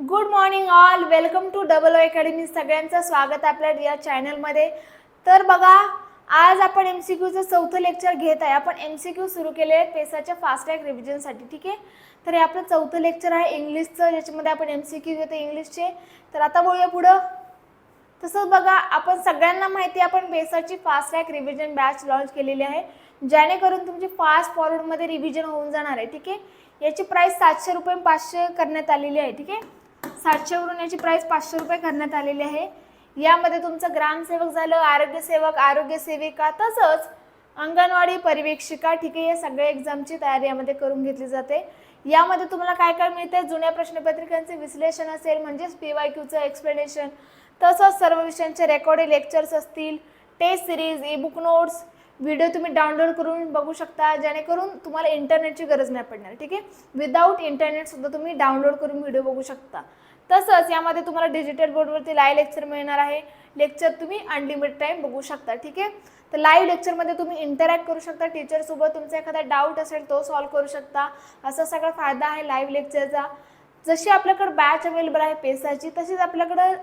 Good morning all, welcome to double O academy. सगळ्यांचं स्वागत आपल्या या चॅनलमध्ये. तर बघा, आज आपण MCQचं चौथं लेक्चर घेत आहे. आपण MCQ सुरू केले आहेत पेसाच्या फास्ट ट्रॅक रिव्हिजनसाठी. ठीक आहे, तर हे आपलं चौथं लेक्चर आहे इंग्लिशचं, ज्याच्यामध्ये आपण MCQ घेतो इंग्लिशचे. तर आता बोलूया पुढं. तसंच बघा, आपण सगळ्यांना माहिती आहे आपण पेसाची fast track revision batch launch केलेली आहे, जेणेकरून तुमची फास्ट फॉरवर्डमध्ये रिव्हिजन होऊन जाणार आहे. ठीक आहे, याची प्राइस 700 रुपये 500 करण्यात आलेली आहे. ठीक आहे, 700 वरून याची प्राइस 500 रुपये करण्यात आलेली आहे. यामध्ये तुमचं ग्रामसेवक झालं, आरोग्यसेवक, आरोग्य सेविका, तसंच अंगणवाडी परिवेक्षिका. ठीक आहे, या सगळ्या एक्झामची तयारी यामध्ये करून घेतली जाते. यामध्ये तुम्हाला काय काय मिळते, जुन्या प्रश्नपत्रिकांचे विश्लेषण असेल, म्हणजेच PYQचं एक्सप्लेनेशन, तसंच सर्व विषयांचे रेकॉर्डेड लेक्चर्स असतील, test series, e book notes, video तुम्ही डाउनलोड करून बघू शकता, जेणेकरून तुम्हाला इंटरनेटची गरज नाही पडणार. ठीक आहे, विदाऊट इंटरनेट सुद्धा तुम्ही डाउनलोड करून व्हिडिओ बघू शकता. तसंच यामध्ये तुम्हाला डिजिटल बोर्डवरती लाईव्ह लेक्चर मिळणार आहे. लेक्चर तुम्ही अनलिमिटेड टाइम बघू शकता. ठीक आहे, तर लाईव्ह लेक्चरमध्ये तुम्ही इंटरॅक्ट करू शकता टीचरसोबत, तुमचा एखादा डाऊट असेल तो सॉल्व्ह करू शकता. असा सगळा फायदा आहे लाईव्ह लेक्चरचा. जशी आपल्याकडे बॅच अवेलेबल आहे पेसाची, तशीच आपल्याकडं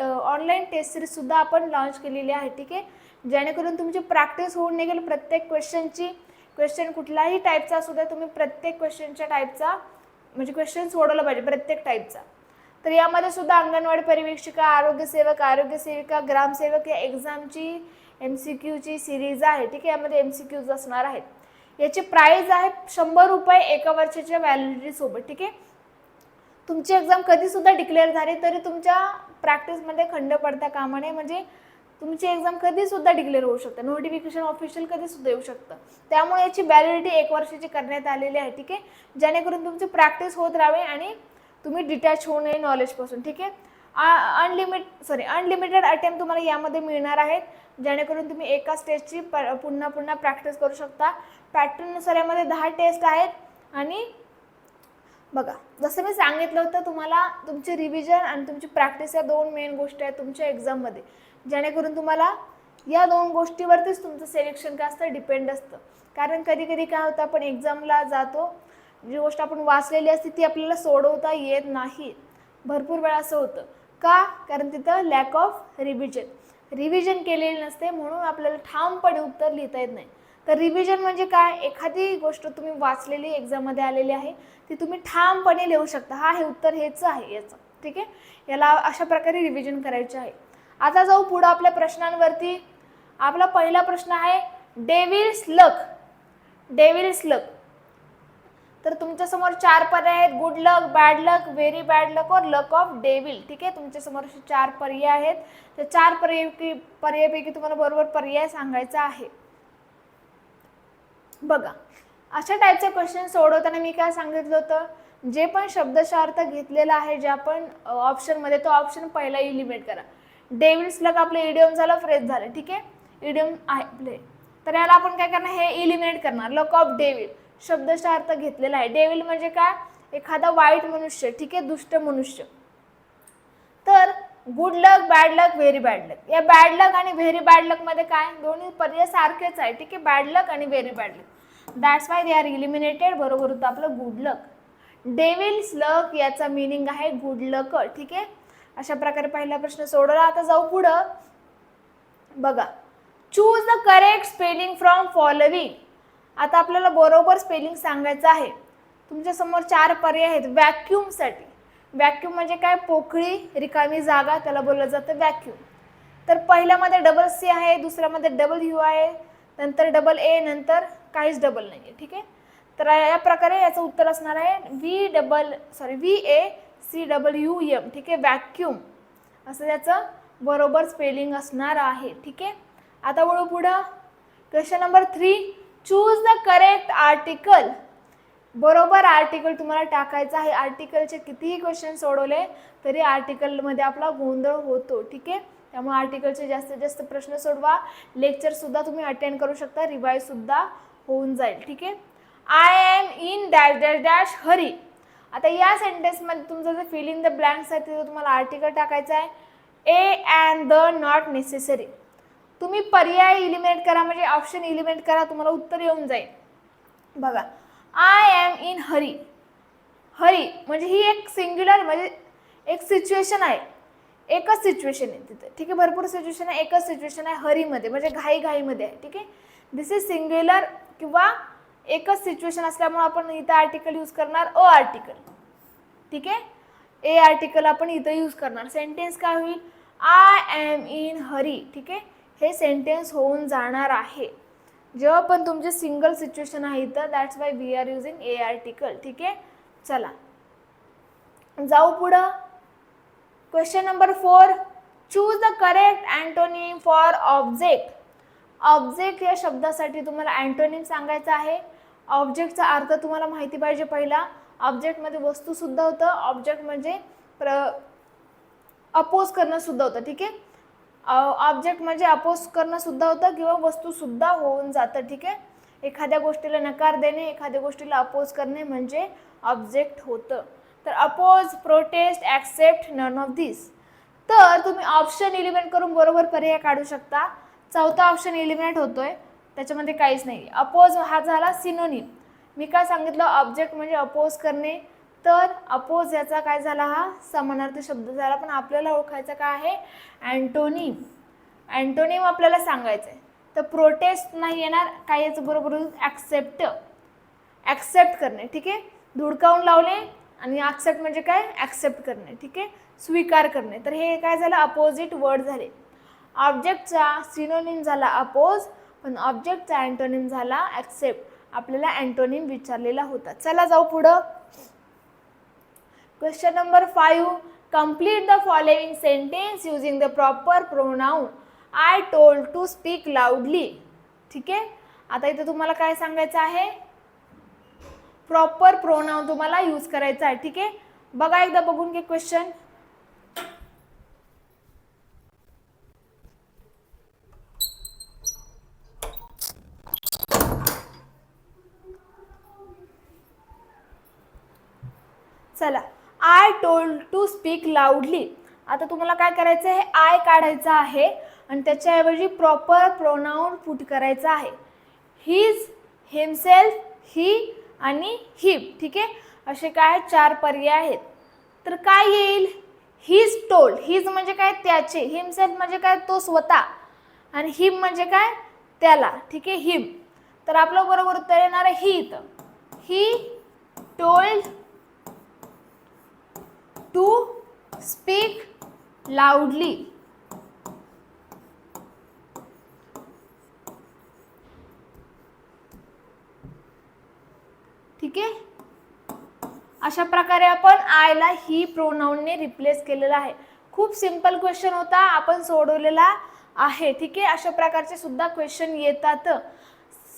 ऑनलाईन टेस्ट सिरीजसुद्धा आपण लॉन्च केलेली आहे. ठीक आहे, जेणेकरून तुमची प्रॅक्टिस होऊन निघेल प्रत्येक क्वेश्चनची. क्वेश्चन कुठलाही टाईपचा असू द्या, तुम्ही प्रत्येक क्वेश्चनच्या टाईपचा म्हणजे क्वेश्चन सोडवलं पाहिजे प्रत्येक टाईपचा. तर यामध्ये सुद्धा अंगणवाडी परिवेक्षिका, आरोग्यसेवक, आरोग्य सेविका, ग्रामसेवक या एक्झामची MCQची सिरीज आहे. ठीक आहे, यामध्ये MCQज असणार आहेत. याची प्राइस आहे 100 रुपये एका वर्षाच्या व्हॅलिडिटीसोबत. ठीक आहे, तुमची एक्झाम कधीसुद्धा डिक्लेअर झाली तरी तुमच्या प्रॅक्टिसमध्ये खंड पडता कामा नये. म्हणजे तुमची एक्झाम कधीसुद्धा डिक्लेअर होऊ शकते, नोटिफिकेशन ऑफिशियल कधीसुद्धा येऊ शकतं. त्यामुळे याची व्हॅलिडिटी 1 वर्षाची करण्यात आलेली आहे. ठीक आहे, जेणेकरून तुमची प्रॅक्टिस होत राहावी आणि तुम्ही डिटॅच होऊ नये नॉलेजपासून. ठीक आहे, अनलिमिटेड अटेम्प्ट तुम्हाला यामध्ये मिळणार आहेत, जेणेकरून तुम्ही एका स्टेजची पुन्हा पुन्हा प्रॅक्टिस करू शकता. पॅटर्ननुसार यामध्ये 10 टेस्ट आहेत. आणि बघा, जसं मी सांगितलं होतं तुम्हाला, तुमची रिव्हिजन आणि तुमची प्रॅक्टिस या 2 मेन गोष्टी आहेत तुमच्या एक्झाममध्ये, जेणेकरून तुम्हाला या 2 गोष्टीवरतीच तुमचं सिलेक्शन काय असतं डिपेंड असतं. कारण कधी कधी काय होतं, आपण एक्झामला जातो, जी गोष्ट आपण वाचलेली असते ती आपल्याला सोडवता येत नाही. भरपूर वेळा असं होतं का, कारण तिथं लॅक ऑफ रिव्हिजन केलेली नसते, म्हणून आपल्याला ठामपणे उत्तर लिहिता येत नाही. तर रिव्हिजन म्हणजे काय, एखादी गोष्ट तुम्ही वाचलेली एक्झाममध्ये आलेली आहे ती तुम्ही ठामपणे लिहू शकता, हा हे उत्तर हेच आहे याचं. ठीक आहे, याला अशा प्रकारे रिव्हिजन करायचे आहे. आता जाऊ पुढं आपल्या प्रश्नांवरती. आपला पहिला प्रश्न आहे डेव्हिल्स लक. तर तुमच्यासमोर 4 पर्याय आहेत, गुड लक, बॅड लक, व्हेरी बॅड लक और लक ऑफ डेव्हिल. ठीक आहे, तुमच्यासमोर 4 पर्याय आहेत. त्या 4 पर्यायापैकी तुम्हाला बरोबर पर्याय सांगायचा आहे. बघा, अशा टाईपचे क्वेश्चन सोडवताना मी काय सांगितलं होतं, जे पण शब्दशार्थ घेतलेला आहे जे आपण ऑप्शनमध्ये, तो ऑप्शन पहिला इलिमिनेट करा. डेव्हिल्स लक आपलं इडियम झालं, फ्रेज झालं. ठीक आहे, इडियम आहे आपले, तर याला आपण काय करणार, हे इलिमिनेट करणार. लक ऑफ डेव्हिल शब्दशार्थ घेतलेला आहे. डेव्हिल म्हणजे काय, एखादा वाईट मनुष्य. ठीक आहे, दुष्ट मनुष्य. तर गुड लक, बॅड लक, व्हेरी बॅड लक. या बॅड लक आणि व्हेरी बॅड लक मध्ये काय, दोन्ही पर्याय सारखेच आहे. ठीक आहे, बॅड लक आणि very bad luck, that's why they are eliminated. बरोबर होतं आपलं गुड लक. डेव्हिल्स लक याचा मीनिंग आहे गुड लक. ठीक आहे, अशा प्रकारे पहिला प्रश्न सोडवला. आता जाऊ पुढं. बघा, choose the correct spelling from following. आता आपल्याला बरोबर स्पेलिंग सांगायचं आहे. तुमच्या समोर 4 पर्याय आहेत व्हॅक्यूमसाठी. व्हॅक्यूम म्हणजे काय, पोकळी, रिकामी जागा, त्याला बोललं जातं व्हॅक्यूम. तर पहिल्यामध्ये डबल C आहे, दुसऱ्यामध्ये डबल U आहे, नंतर डबल A, नंतर काहीच डबल नाही आहे. ठीक आहे, तर या प्रकारे याचं उत्तर असणार आहे VACUM. ठीक आहे, व्हॅक्यूम असं त्याचं बरोबर स्पेलिंग असणार आहे. ठीक आहे, आता वळू पुढं. Question number 3, choose the correct article. बरोबर आर्टिकल तुम्हाला टाकायचं आहे. आर्टिकलचे कितीही क्वेश्चन सोडवले तरी आर्टिकलमध्ये आपला गोंधळ होतो. ठीक आहे, त्यामुळे आर्टिकलचे जास्तीत जास्त प्रश्न सोडवा. लेक्चरसुद्धा तुम्ही अटेंड करू शकता, रिवाईजसुद्धा होऊन जाईल. ठीक आहे, I am in dash dash dash hurry. आता या सेंटेन्समध्ये तुमचं जे फिल इन द ब्लँक्स आहे तिथं तुम्हाला आर्टिकल टाकायचं आहे. A and the not necessary. तुम्ही पर्याय इलिमिनेट करा, म्हणजे ऑप्शन इलिमिनेट करा, तुम्हाला उत्तर येऊन जाईल. बघा, I am in hurry. Hurry म्हणजे ही एक सिंग्युलर, म्हणजे एक सिच्युएशन आहे, एकच सिच्युएशन आहे तिथे, ठीक आहे. भरपूर सिच्युएशन आहे, एकच सिच्युएशन आहे हरीमध्ये म्हणजे घाईमध्ये आहे, ठीक आहे. दिस इज सिंग्युलर किंवा एकच सिच्युएशन असल्यामुळे आपण इथं आर्टिकल यूज करणार अ आर्टिकल, ठीक आहे. ए आर्टिकल आपण इथं यूज करणार. सेंटेन्स काय होईल, आय एम इन हरी, ठीक आहे. हे सेंटेन्स होऊन जाणार आहे जेव्हा पण तुमचे सिंगल सिच्युएशन आहे इथं. That's why we are using a article, ठीक आहे. चला जाऊ पुढं. Question number 4, choose the correct antonym for object. Object या शब्दासाठी तुम्हाला अँटोनिम सांगायचा आहे. ऑब्जेक्टचा अर्थ तुम्हाला माहिती पाहिजे पहिला. ऑब्जेक्टमध्ये वस्तू सुद्धा होतं, ऑब्जेक्ट म्हणजे अपोज करणं सुद्धा होतं, ठीक आहे. ऑब्जेक्ट म्हणजे अपोज करणं सुद्धा होतं किंवा वस्तू सुद्धा होऊन जातं, ठीक आहे. एखाद्या गोष्टीला नकार देणे, एखाद्या गोष्टीला अपोज करणे म्हणजे ऑब्जेक्ट होतं. तर oppose, protest, accept, none of this. तर तुम्ही ऑप्शन इलिमिनेट करून बरोबर पर्याय काढू शकता. चौथा ऑप्शन इलिमिनेट होतोय, त्याच्यामध्ये काहीच नाही. अपोज हा झाला सिनोनिम. मी काय सांगितलं, ऑब्जेक्ट म्हणजे अपोज करणे, तर अपोज याचा काय झाला, हा समानार्थी शब्द झाला. पण आपल्याला ओळखायचं काय आहे, अँटोनिम. अँटोनिम आपल्याला सांगायचं आहे. तर प्रोटेस्ट नाही येणार, काय याचं बरोबर ॲक्सेप्ट, ॲक्सेप्ट करणे, ठीक आहे. धुडकावून लावले आणि ॲक्सेप्ट म्हणजे काय, ॲक्सेप्ट करणे, ठीक आहे, स्वीकार करणे. तर हे काय झालं, अपोजिट वर्ड झाले. ऑब्जेक्टचा सिनोनिम झाला अपोज, पण ऑब्जेक्टचा अँटोनिम झाला ॲक्सेप्ट. आपल्याला अँटोनिम विचारलेला होता. चला जाऊ पुढं. Question number 5, complete the following sentence using the proper pronoun I told to speak loudly, ठीक आहे. आता इथे तुम्हाला काय सांगायचं आहे, प्रॉपर प्रोनाउन तुम्हाला यूज करायचा आहे, ठीक आहे. बघा एकदा बघून घे क्वेश्चन. चला, I told to speak loudly. आता तुम्हाला काय करायचं आहे, आय काढायचं आहे आणि त्याच्याऐवजी प्रॉपर प्रोनाउन पुट करायचं आहे. हिज, हिमसेल्फ, ही आणि हिम, ठीक आहे. असे काय 4 पर्याय आहेत. तर काय येईल, हिज टोल्ड. हिज म्हणजे काय, त्याचे. हिमसेल्फ म्हणजे काय, तो स्वतः. आणि हिम म्हणजे काय, त्याला, ठीक आहे, हिम. तर आपलं बरोबर उत्तर येणार आहे ही. इथं ही टोल्ड टू स्पीक लाऊडली. ठीक आहे. अशा प्रकारे आपण आयला ही प्रोनाउनने रिप्लेस केलेला आहे. खूप सिंपल क्वेश्चन होता, आपण सोडवलेला आहे, ठीक आहे. अशा प्रकारचे सुद्धा क्वेश्चन येतात.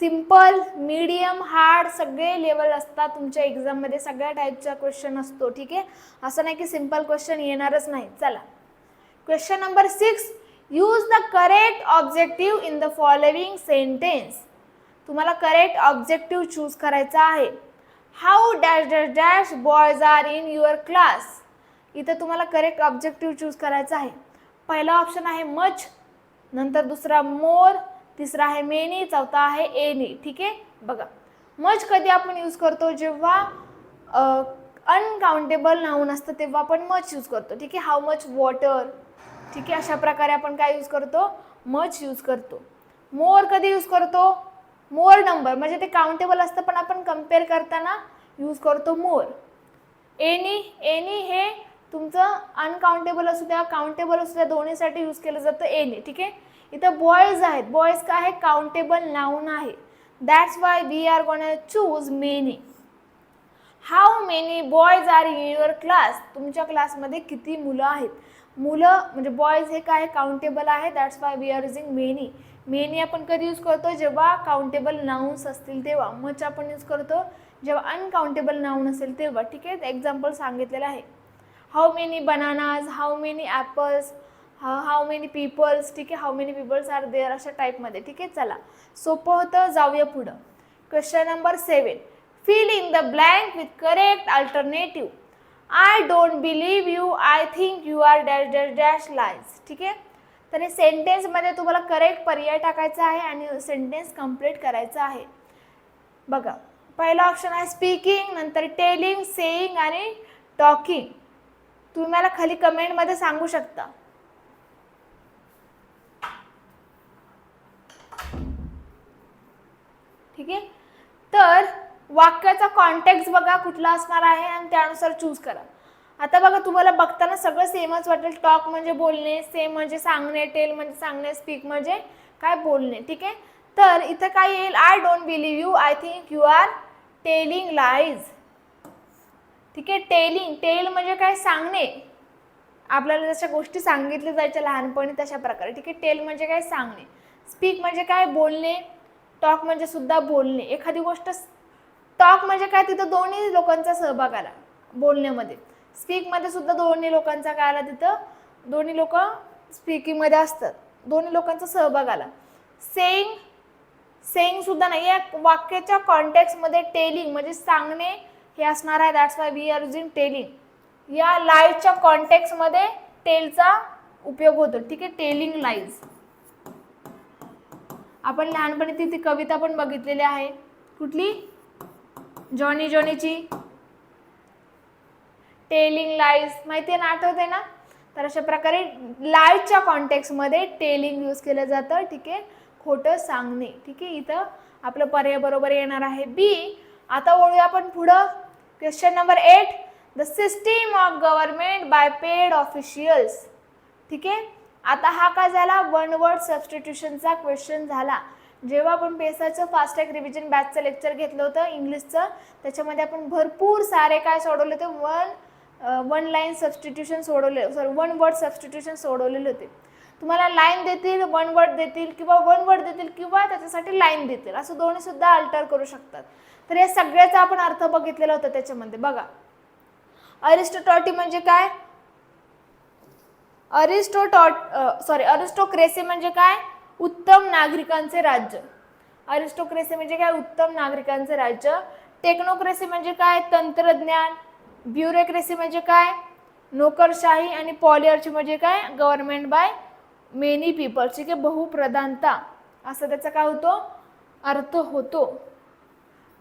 सिंपल, मीडियम, हार्ड सगळे लेवल असतात तुमच्या एक्झाममध्ये. सगळ्या टाईपचा क्वेश्चन असतो, ठीक आहे. असं नाही की सिंपल क्वेश्चन येणारच नाही. चला, question number 6, use the correct objective in the following sentence. तुम्हाला करेक्ट ऑब्जेक्टिव्ह चूज करायचा आहे. How dash dash dash boys are in your class. इथं तुम्हाला करेक्ट ऑब्जेक्टिव्ह चूज करायचा आहे. पहिला ऑप्शन आहे मच, नंतर दुसरा मोर, तिसरा आहे मेनी, चौथा आहे एनी, ठीक आहे. बघा, मच कधी आपण यूज करतो, जेव्हा अनकाउंटेबल नाऊन असतं तेव्हा आपण मच यूज करतो, ठीक आहे. हाऊ मच वॉटर, ठीक आहे. अशा प्रकारे आपण काय यूज करतो, मच यूज करतो. मोर कधी यूज करतो, मोर नंबर म्हणजे ते काउंटेबल असतं पण आपण कम्पेअर करताना यूज करतो मोर. एनी, एनी हे तुमचं अनकाउंटेबल असू द्या काउंटेबल असू द्या दोन्हीसाठी यूज केलं जातं एनी, ठीक आहे. इथं बॉयज आहेत, बॉयज काय आहे, काउंटेबल नाउन आहे. That's why we are gonna choose many. How many boys are in your class. तुमच्या क्लासमध्ये किती मुलं आहेत. मुलं म्हणजे बॉयज हे काय काउंटेबल आहे. That's why we are using many. Many आपण कधी यूज करतो, जेव्हा काउंटेबल नाउन्स असतील तेव्हा. मच आपण यूज करतो जेव्हा अनकाउंटेबल नाउन असेल तेव्हा, ठीक आहे. एक्झाम्पल सांगितलेलं आहे. How many bananas, how many apples, how many peoples, ठीक आहे. How many peoples are there, अशा टाईपमध्ये, ठीक आहे. चला, सोपं होतं, जाऊया पुढं. Question number 7, fill in the blank with correct alternative. I don't believe you, I think you are dash dash dash lies, ठीक आहे. तर हे सेंटेन्समध्ये तुम्हाला करेक्ट पर्याय टाकायचा आहे आणि सेंटेन्स कंप्लीट करायचा आहे. बघा, पहिला ऑप्शन आहे स्पीकिंग, नंतर टेलिंग, सेईंग आणि टॉकिंग. तुम्ही मला खाली कमेंटमध्ये सांगू शकता. ठीक आहे. तर वाक्याचा कॉन्टेक्स्ट बघा कुठला असणार आहे आणि त्यानुसार चूज करा. आता बघा तुम्हाला बघताना सगळं सेमच वाटेल. टॉक म्हणजे बोलणे, सेम म्हणजे सांगणे, टेल म्हणजे सांगणे, स्पीक म्हणजे काय बोलणे. ठीक आहे. तर इथं काय येईल, I don't believe you, I think you are telling lies. ठीक आहे. टेलिंग, टेल म्हणजे काय, सांगणे. आपल्याला जशा गोष्टी सांगितल्या जायच्या लहानपणी तशा प्रकारे. ठीक आहे. टेल म्हणजे काय, सांगणे. स्पीक म्हणजे काय, बोलणे. टॉक म्हणजे सुद्धा बोलणे. एखादी गोष्ट, टॉक म्हणजे काय, तिथं दोन्ही लोकांचा सहभाग आला बोलण्यामध्ये. स्पीकमध्ये सुद्धा दोन्ही लोकांचा काय आला, तिथं दोन्ही लोक स्पीकिंगमध्ये असतात, दोन्ही लोकांचा सहभाग आला. सेइंग, सेइंग सुद्धा नाही. या वाक्याच्या कॉन्टेक्स्टमध्ये टेलिंग म्हणजे सांगणे हे असणार आहे. That's why we are using telling. या लाईजच्या कॉन्टेक्स्टमध्ये टेलचा उपयोग होतो. ठीक आहे. Telling lies. आपण लहानपणी ती कविता पण बघितलेली आहे. कुठली, जॉनी जॉनीची, टेलिंग लाईज. माहिती आहे ना, आठवते ना. तर अशा प्रकारे लाईजच्या कॉन्टेक्स्टमध्ये टेलिंग यूज केलं जातं. ठीक आहे. खोटं सांगणे. ठीक आहे. इथं आपलं पर्याय बरोबर येणार आहे बी. आता वळूया आपण पुढं. Question number 8, the system of government by paid officials. ठीक आहे. आता हा काय झाला, वन वर्ड सबस्टिट्यूशनचा क्वेश्चन झाला. जेव्हा आपण पेसाचं फास्ट ट्रॅक रिव्हिजन बॅचचं लेक्चर घेतलं होतं इंग्लिशचं, त्याच्यामध्ये आपण भरपूर सारे काय सोडवले होते, वन लाईन सबस्टिट्यूशन सोडवले, सॉरी वन वर्ड सबस्टिट्यूशन सोडवलेले होते. तुम्हाला लाईन देतील, वन वर्ड देतील, किंवा वन वर्ड देतील किंवा त्याच्यासाठी लाईन देतील, असं दोन्ही सुद्धा अल्टर करू शकतात. तर या सगळ्याचा आपण अर्थ बघितलेला होता त्याच्यामध्ये. बघा, अरिस्टोटॉटी म्हणजे काय, अरिस्टोक्रेसी म्हणजे काय, उत्तम नागरिकांचे राज्य. अरिस्टोक्रेसी म्हणजे काय, उत्तम नागरिकांचे राज्य. टेक्नोक्रेसी म्हणजे काय, तंत्रज्ञान. ब्युरोक्रेसी म्हणजे काय, नोकरशाही. आणि पॉलिआर्ची म्हणजे काय, गव्हर्नमेंट बाय मेनी पीपल. ठीक आहे. बहुप्रधानता असं त्याचा काय होतो, अर्थ होतो.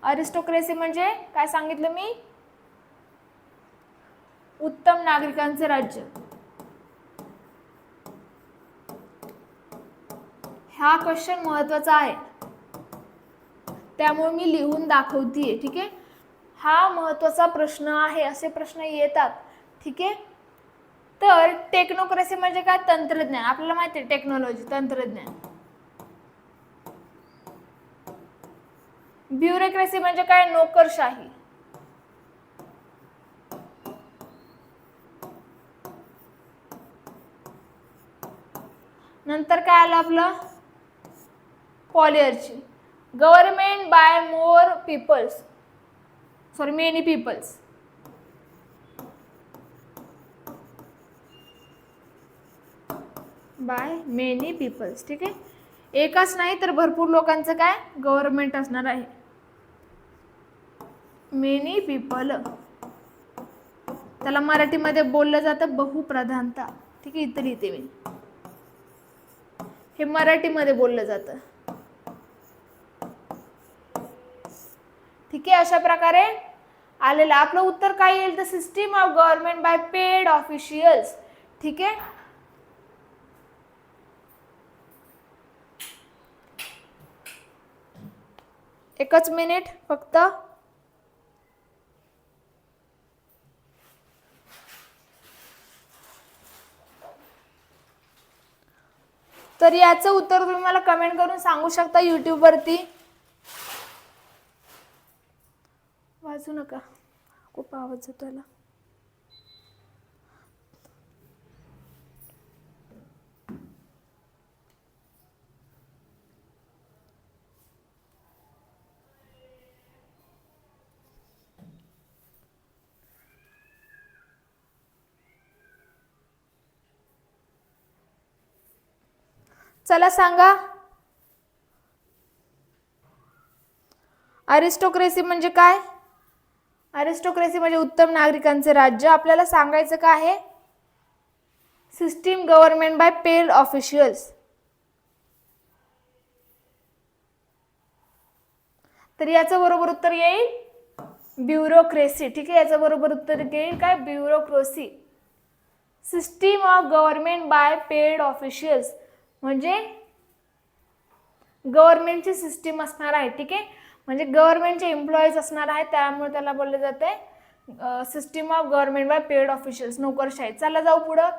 अरिस्टोक्रेसी म्हणजे काय सांगितलं मी, उत्तम नागरिकांचे राज्य. हा क्वेश्चन महत्त्वाचा आहे, त्यामुळे मी लिहून दाखवतीये. ठीक आहे. हा महत्त्वाचा प्रश्न आहे, असे प्रश्न येतात. ठीक आहे. तर टेक्नोक्रेसी म्हणजे काय, तंत्रज्ञान. आपल्याला माहिती आहे टेक्नॉलॉजी, तंत्रज्ञान. ब्युरोक्रेसी म्हणजे काय, नोकरशाही. नंतर काय आलं आपलं, polyarchy, government by more peoples, sorry many peoples. By many peoples. ठीक आहे. एकच नाही तर भरपूर लोकांचं काय, गव्हर्नमेंट असणार आहे. मेनी पीपल, त्याला मराठीमध्ये बोललं जातं बहुप्रधानता. ठीक आहे. इथं लिहिते मी, हे मराठीमध्ये बोललं जातं. ठीक आहे. अशा प्रकारे आलेलं आपलं उत्तर काय येईल, the system of government by paid officials. ठीक आहे. एकच मिनिट फक्त. तर याचं उत्तर तुम्ही मला कमेंट करून सांगू शकता YouTube वरती. वाचू नका, खूप आवाज येतो याला. चला सांगा, अरिस्टोक्रेसी म्हणजे काय, अरिस्टोक्रेसी म्हणजे उत्तम नागरिकांचे राज्य. आपल्याला सांगायचं काय आहे, system government by paid officials. तर याचं बरोबर उत्तर येईल ब्युरोक्रेसी. ठीक आहे. याचं बरोबर उत्तर येईल काय, bureaucracy. System of government by paid officials, म्हणजे गव्हर्नमेंटची सिस्टीम असणार आहे. ठीक आहे, म्हणजे गव्हर्नमेंटचे एम्प्लॉईज असणार आहे, त्यामुळे त्याला बोलले जाते system of government by paid officials, नोकरशाही. चला जाऊ पुढं.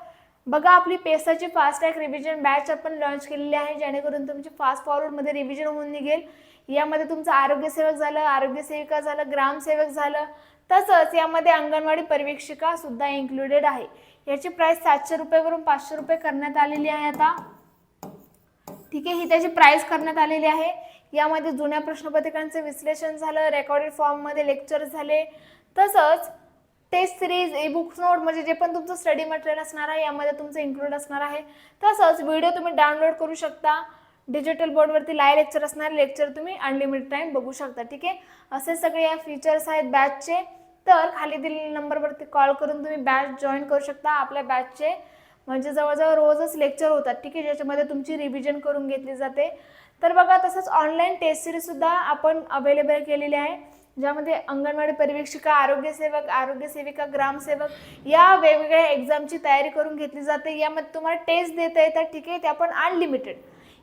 बघा, आपली पेसाची फास्ट ट्रॅक रिव्हिजन बॅच आपण लॉन्च केलेली आहे, जेणेकरून तुमची फास्ट फॉरवर्डमध्ये रिव्हिजन होऊन निघेल. यामध्ये तुमचं आरोग्यसेवक झालं, आरोग्यसेविका झालं, ग्रामसेवक झालं, तसंच यामध्ये अंगणवाडी पर्यवेक्षिका सुद्धा इन्क्लुडेड आहे. याची प्राइस 700 रुपयेवरून 500 रुपये करण्यात आलेली आहे आता. ठीक आहे, ही त्याची प्राइस करण्यात आलेली आहे. यामध्ये जुन्या प्रश्नपत्रिकांचे विश्लेषण झालं, रेकॉर्डेड फॉर्ममध्ये लेक्चर झाले, तसंच test series, e books note, म्हणजे जे पण तुमचं स्टडी मटेरियल असणार आहे यामध्ये तुमचं इन्क्लूड असणार आहे. तसंच व्हिडिओ तुम्ही डाउनलोड करू शकता. डिजिटल बोर्डवरती लाईव्ह लेक्चर असणार, लेक्चर तुम्ही अनलिमिटेड टाइम बघू शकता. ठीक आहे, असे सगळे या फीचर्स आहेत बॅचचे. तर खाली दिलेल्या नंबरवरती कॉल करून तुम्ही बॅच जॉईन करू शकता. आपल्या बॅचचे म्हणजे जवळजवळ रोजच लेक्चर होतात. ठीक आहे, ज्याच्यामध्ये तुमची रिव्हिजन करून घेतली जाते. तर बघा, तसंच ऑनलाईन टेस्ट सिरीज सुद्धा आपण अवेलेबल केलेली आहे, ज्यामध्ये अंगणवाडी पर्यवेक्षिका, आरोग्यसेवक, आरोग्यसेविका, ग्रामसेवक या वेगवेगळ्या एक्झामची तयारी करून घेतली जाते. यामध्ये तुम्हाला टेस्ट देता येतात. ठीक आहे, ते आपण अनलिमिटेड.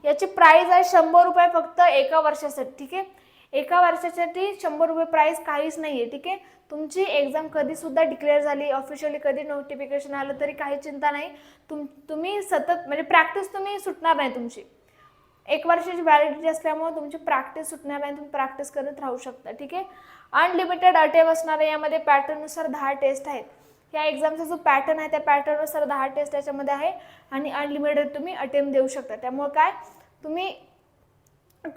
याची प्राइस आहे 100 रुपये फक्त एका वर्षासाठी. ठीक आहे, एका वर्षासाठी 100 रुपये प्राइस, काहीच नाही आहे. ठीक आहे, तुमची एक्झाम कधी सुद्धा डिक्लेअर झाली, ऑफिशियली कधी नोटिफिकेशन आलं तरी काही चिंता नाही. तुम्ही सतत म्हणजे प्रॅक्टिस तुम्ही सुटणार नाही तुमची. 1 वर्षाची व्हॅलिडिटी असल्यामुळे तुमची प्रॅक्टिस सुटणार नाही, तुम्ही प्रॅक्टिस करत राहू शकता. ठीक आहे, अनलिमिटेड अटेम्प्ट असणार आहे. यामध्ये पॅटर्ननुसार 10 टेस्ट आहेत. या एक्झामचा जो पॅटर्न आहे त्या पॅटर्ननुसार 10 टेस्ट याच्यामध्ये आहे आणि अनलिमिटेड तुम्ही अटेम्प्ट देऊ शकता. त्यामुळे काय, तुम्ही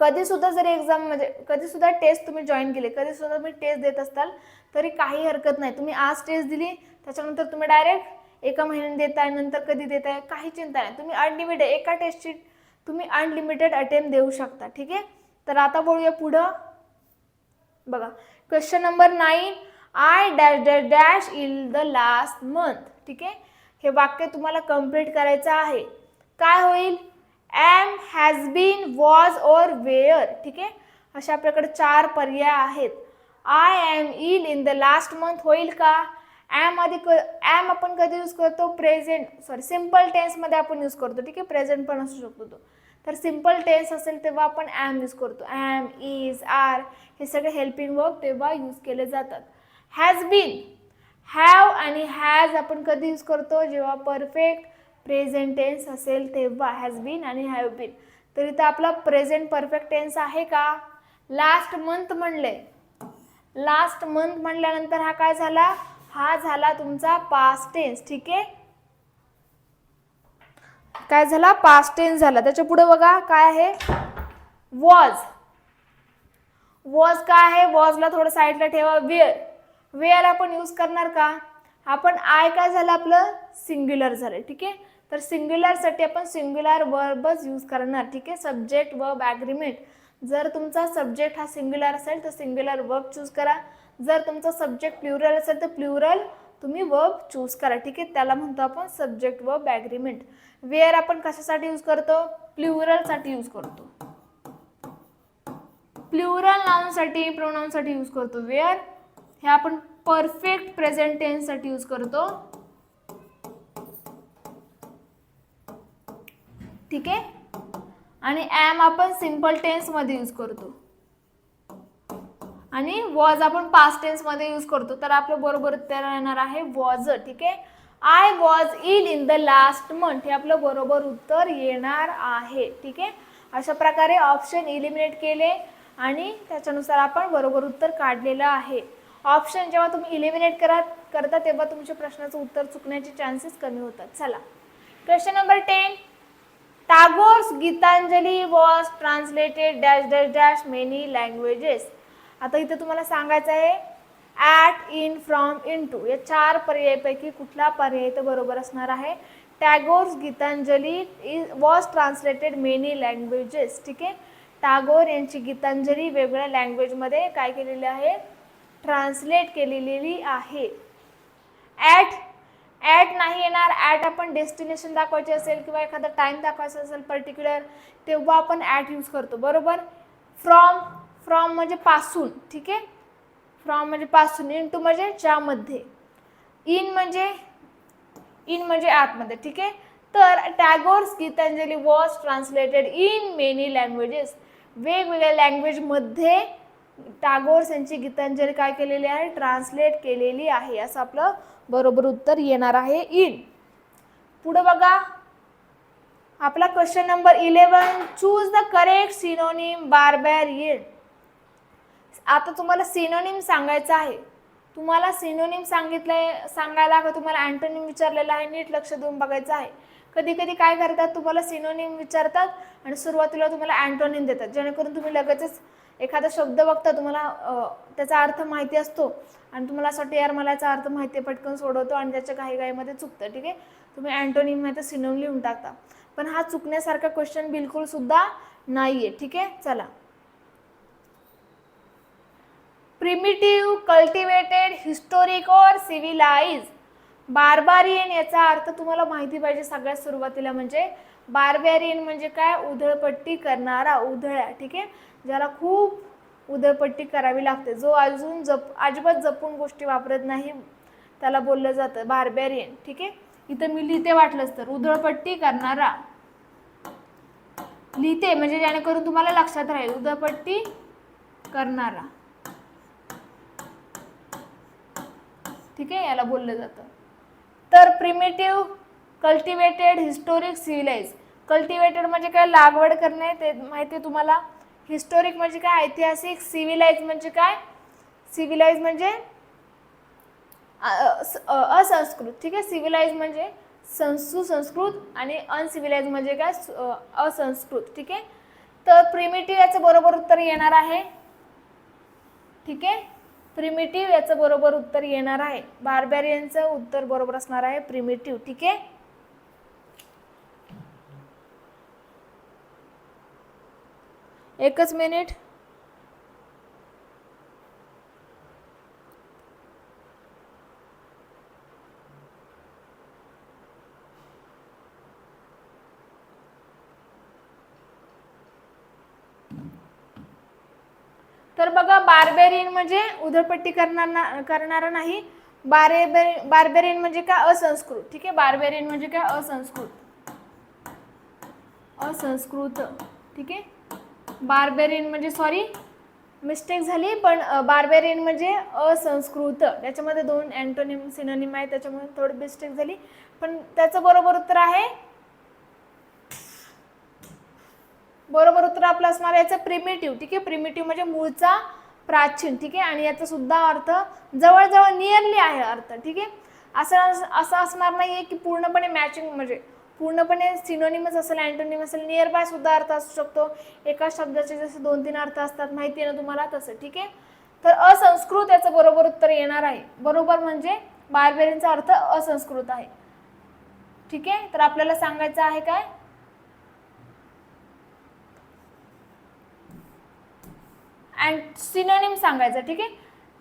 कधीसुद्धा जरी एक्झाम म्हणजे कधीसुद्धा टेस्ट तुम्ही जॉईन केले, कधीसुद्धा तुम्ही टेस्ट देत असताल तरी काही हरकत नाही. तुम्ही आज टेस्ट दिली, त्याच्यानंतर तुम्ही डायरेक्ट एका महिन्याने देताय, नंतर कधी देताय, काही चिंता नाही. तुम्ही अनलिमिटेड एका टेस्टची तुम्ही अनलिमिटेड अटेम्प्ट देऊ शकता. ठीक आहे, तर आता बोलूया पुढं. बघा, question number 9, I dash dash dash in the last month. ठीक आहे, हे वाक्य तुम्हाला कंप्लीट करायचं आहे. काय होईल, am, has been, was or were. ठीक आहे, अशा प्रकारे 4 पर्याय आहेत. I am ill in the last month होईल का? एम आपण कधी यूज करतो, सिंपल टेन्स मध्ये आपण यूज करतो. ठीक आहे, प्रेझेंट पण असू शकतो तो. तर सिंपल टेन्स असेल तेव्हा आपण एम यूज करतो. एम, इज, आर हे सगळे हेल्पिंग वर्ब तेव्हा यूज केले जातात. हॅज बीन, हॅव आणि हॅज आपण कधी यूज करतो, जेव्हा परफेक्ट प्रेझेंट टेन्स असेल तेव्हा हॅज बीन आणि हॅव बीन. तर इथं आपला प्रेझेंट परफेक्ट टेन्स आहे का? लास्ट मंथ म्हणले, लास्ट मंथ म्हणल्यानंतर हा काय झाला, हा झाला तुमचा पास्ट टेन्स. ठीक आहे, काय झाला, पास्ट टेन्स झाला. त्याच्या पुढे बघा काय आहे, वॉज. वॉज काय आहे, वॉजला थोडं साईडला ठेवा. वेअर, वेअर आपण यूज करणार का? आपण आय काय झालं आपलं, सिंग्युलर झालं. ठीक आहे, तर सिंग्युलरसाठी आपण सिंग्युलर वर्बच यूज करणार. ठीक आहे, सब्जेक्ट वर्ब ॲग्रीमेंट. जर तुमचा सब्जेक्ट हा सिंग्युलर असेल तर सिंग्युलर वर्ब चूज करा. जर तुमचा सब्जेक्ट प्लुरल असेल तर प्लुरल तुम्ही वर्ब चूज करा. ठीक आहे, त्याला म्हणतो आपण सब्जेक्ट वर्ब ॲग्रीमेंट. वेअर आपण कशासाठी यूज करतो, प्लुरलसाठी यूज करतो. प्लुरल नाउनसाठी, प्रोनाउनसाठी यूज करतो. वेअर हे आपण परफेक्ट प्रेझेंट टेन्ससाठी यूज करतो. ठीक आहे, आणि एम आपण सिंपल टेन्स मध्ये यूज करतो आणि वॉज आपण पास्ट टेन्स मध्ये यूज करतो. तर आपलं बरोबर उत्तर येणार आहे वॉज. ठीक आहे, I was ill in the last month हे आपलं बरोबर उत्तर येणार आहे. ठीक आहे, अशा प्रकारे ऑप्शन इलिमिनेट केले आणि त्याच्यानुसार आपण बरोबर उत्तर काढलेलं आहे. ऑप्शन जेव्हा तुम्ही इलिमिनेट करता तेव्हा तुमच्या प्रश्नाचं उत्तर चुकण्याचे चान्सेस कमी होतात. चला, question number 10, Tagore's Gitanjali was translated dash dash dash many languages. आता इथे तुम्हाला सांगायचं आहे at, in, from, into या 4 पर्यायापैकी कुठला पर्याय तर बरोबर असणार आहे. Tagore's Gitanjali was translated many languages. ठीक आहे, टागोर यांची गीतांजली वेगवेगळ्या लँग्वेजमध्ये काय केलेली आहे, ट्रान्सलेट केलेली आहे. ॲट नाही येणार. ॲट आपण डेस्टिनेशन दाखवायचे असेल किंवा एखादा टाइम दाखवायचा असेल पर्टिक्युलर तेव्हा आपण ॲट यूज करतो. बरोबर. फ्रॉम म्हणजे पासून. ठीक आहे, फ्रॉम म्हणजे पासून. इन टू म्हणजे ज्यामध्ये. इन म्हणजे आतमध्ये, ठीक आहे. तर Tagore's Gitanjali was translated in many languages. वेगवेगळ्या लँग्वेजमध्ये टागोर यांची गीतांजली काय केलेली आहे, ट्रान्सलेट केलेली आहे. असं आपलं बरोबर उत्तर येणार आहे इन. पुढे बघा आपला question number 11, choose the correct synonym barbarian. आता तुम्हाला सिनोनिम सांगायचं आहे. तुम्हाला सिनोनिम सांगायला का तुम्हाला अँटोनिम विचारलेला आहे, नीट लक्ष देऊन बघायचं आहे. कधी कधी काय करतात, तुम्हाला सिनोनिम विचारतात आणि सुरुवातीला तुम्हाला अँटोनिम देतात, जेणेकरून तुम्ही लगेचच एखादा शब्द बघता, तुम्हाला त्याचा अर्थ माहिती असतो आणि तुम्हाला असं वाटतं यार मला याचा अर्थ माहिती आहे, पटकन सोडवतो आणि त्याच्या घाईघाईमध्ये चुकतं, ठीक आहे. तुम्ही अँटोनिम नाही तर सिनोनिम लिहून टाकता, पण हा चुकण्यासारखा क्वेश्चन बिलकुल सुद्धा नाहीये, ठीक आहे. चला, प्रिमिटिव्ह, कल्टिवेटेड, हिस्टोरिक और सिव्हिलाइज. बार्बारियन याचा अर्थ तुम्हाला माहिती पाहिजे सगळ्यात सुरुवातीला. म्हणजे बार्बेरियन म्हणजे काय, उधळपट्टी करणारा, उधळ्या, ठीक आहे, ज्याला खूप उधळपट्टी करावी लागते, जो अजून अजिबात जपून गोष्टी वापरत नाही, त्याला बोललं जातं बार्बेरियन, ठीक आहे. इथं मी लिहिते वाटलंच तर, उधळपट्टी करणारा लिहिते म्हणजे जेणेकरून तुम्हाला लक्षात राहील, उधळपट्टी करणारा, ठीक आहे, याला बोललं जातं. तर primitive, cultivated, historic, civilise. Cultivated म्हणजे काय, लागवड करणे, ते माहिती आहे तुम्हाला. हिस्टोरिक म्हणजे काय, ऐतिहासिक. सिव्हिलाइज म्हणजे काय, सिव्हिलाइज म्हणजे असंस्कृत, ठीक आहे. सिव्हिलाइज म्हणजे सुसंस्कृत आणि अनसिव्हिलाइज म्हणजे काय, असंस्कृत, ठीक आहे. तर प्रिमिटिव्ह याचं बरोबर उत्तर येणार आहे, ठीक आहे. प्रिमिटिव्ह याचं बरोबर उत्तर येणार आहे. बार्बेरियनचं उत्तर बरोबर असणार आहे प्रिमिटिव्ह, ठीक आहे. एकच मिनिट. तर बघा, बार्बेरियन म्हणजे उधळपट्टी करणारा नाही. बार्बेरियन म्हणजे काय, असंस्कृत, ठीक आहे. बार्बेरियन म्हणजे काय, असंस्कृत, असंस्कृत, ठीक आहे. बार्बेरियन म्हणजे, सॉरी मिस्टेक झाली, पण बार्बेरियन म्हणजे असंस्कृत. त्याच्यामध्ये दोन अँटोनिम सिनोनिम आहे, त्याच्यामुळे थोडी मिस्टेक झाली, पण त्याचं बरोबर उत्तर आहे, बरोबर उत्तर आपलं असणार याचं प्रिमिटिव्ह, ठीक आहे. प्रिमिटिव्ह म्हणजे मूळचा, प्राचीन, ठीक आहे. आणि याचा सुद्धा अर्थ जवळजवळ नियरली आहे अर्थ, ठीक आहे. असं असणार नाहीये की पूर्णपणे मॅचिंग म्हणजे पूर्णपणे सिनोनिमच असेल, अँटोनिम असेल, नियर बाय सुद्धा अर्थ असू शकतो. एका शब्दाचे जसे 2-3 अर्थ असतात, माहिती आहे ना तुम्हाला, तसं, ठीक आहे. तर असंस्कृत याचं बरोबर उत्तर येणार आहे. बरोबर म्हणजे बार्बेरियनचा अर्थ असंस्कृत आहे, ठीक आहे. तर आपल्याला सांगायचं आहे काय, अँड सिनोनिम सांगायचं, ठीक आहे.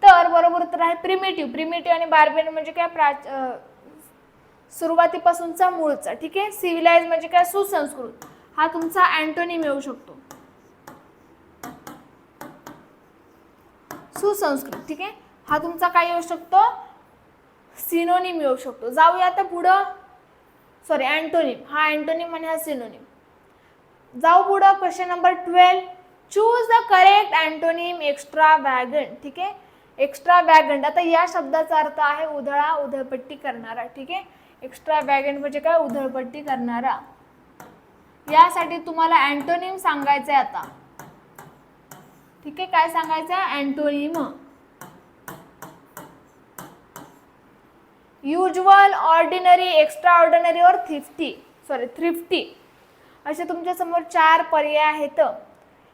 तर बरोबर उत्तर आहे प्रिमिटिव्ह. प्रिमिटिव्ह आणि बार्बेरियन म्हणजे काय, सुरुवातीपासूनचा, मूळचा, ठीक आहे. सिव्हिलाइज म्हणजे काय, सुसंस्कृत. हा तुमचा अँटोनिम येऊ शकतो, सुसंस्कृत, ठीक आहे. हा तुमचा काय येऊ शकतो, सिनोनिम येऊ शकतो. जाऊया आता पुढं, सॉरी अँटोनिम, हा अँटोनिम आणि हा सिनोनिम. जाऊ पुढं, question number 12, choose the correct antonym extravagant, ठीक आहे. एक्स्ट्रावॅगंट, आता या शब्दाचा अर्थ आहे उधळा, उधळपट्टी करणारा, ठीक आहे. एक्स्ट्रावॅगंट म्हणजे काय, उधळपट्टी करणारा. यासाठी तुम्हाला अँटोनिम सांगायचंय आता, ठीक आहे. काय सांगायचं, antonym. Usual, ordinary, extra ordinary और थ्रिफ्टी, असे तुमच्या समोर 4 पर्याय आहेत.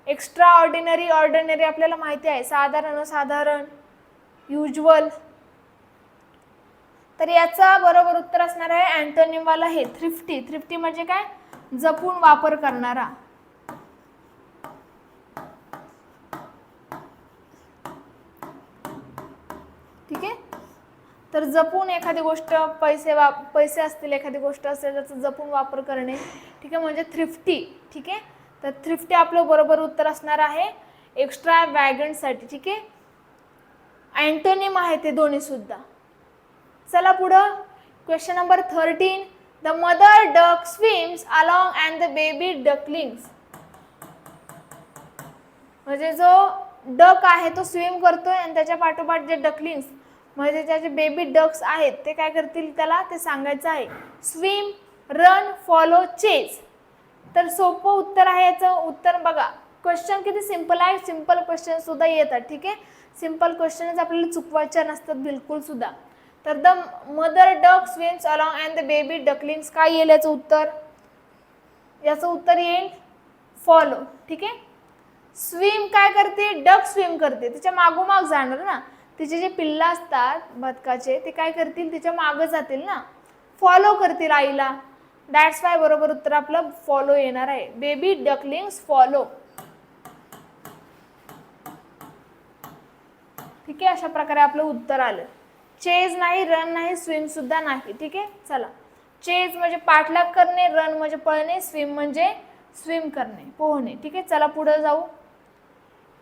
एक्स्ट्रा ऑर्डिनरी, ऑर्डिनरी आपल्याला माहिती आहे, साधारण, असाधारण, युज्युअल. तर याचा बरोबर उत्तर असणार आहे अँटोनिम वाला हे थ्रिफ्टी. थ्रिफ्टी म्हणजे काय, जपून वापर करणारा, ठीक आहे. तर जपून एखादी गोष्ट, पैसे असतील, एखादी गोष्ट असेल त्याचा जपून वापर करणे, ठीक आहे, म्हणजे थ्रिफ्टी, ठीक आहे. तर थ्रिफ्टी आपलं बरोबर उत्तर असणार आहे एक्स्ट्रावॅगंटसाठी, ठीक आहे. अँटोनिम आहे ते दोन्ही सुद्धा. चला पुढं, question number 13. The mother duck swims along and the baby ducklings. म्हणजे जो डक आहे तो स्विम करतोय आणि त्याच्या पाठोपाठ जे डकलिंग्स म्हणजे त्याचे बेबी डक्स आहेत ते काय करतील त्याला ते सांगायचं आहे. Swim, run, follow, chase. तर सोपं उत्तर आहे याचं. उत्तर बघा, क्वेश्चन किती सिंपल आहे. सिंपल क्वेश्चन सुद्धा येतात. ठीक आहे, सिंपल क्वेश्चनच आपल्याला चुकवायचे नसतात बिलकुल सुद्धा. तर the mother duck swims along and the baby ducklings काय येईल याचं उत्तर. याचं उत्तर येईल फॉलो. ठीक आहे, स्विम काय करते, डक स्विम करते, तिच्या मागोमाग जाणार ना. तिचे जे पिल्ला असतात बदकाचे ते काय करतील, तिच्या मागं जातील ना, फॉलो करतील आईला. दॅट्स वाय बरोबर उत्तर आपलं फॉलो येणार आहे. Baby ducklings follow. ठीक आहे, अशा प्रकारे आपलं उत्तर आलं. चेज नाही, रन नाही, स्विम सुद्धा नाही. ठीक आहे, चला. चेज म्हणजे पाठलाग करणे, रन म्हणजे पळणे, स्विम म्हणजे स्विम करणे, पोहणे. ठीक आहे, चला पुढे जाऊ.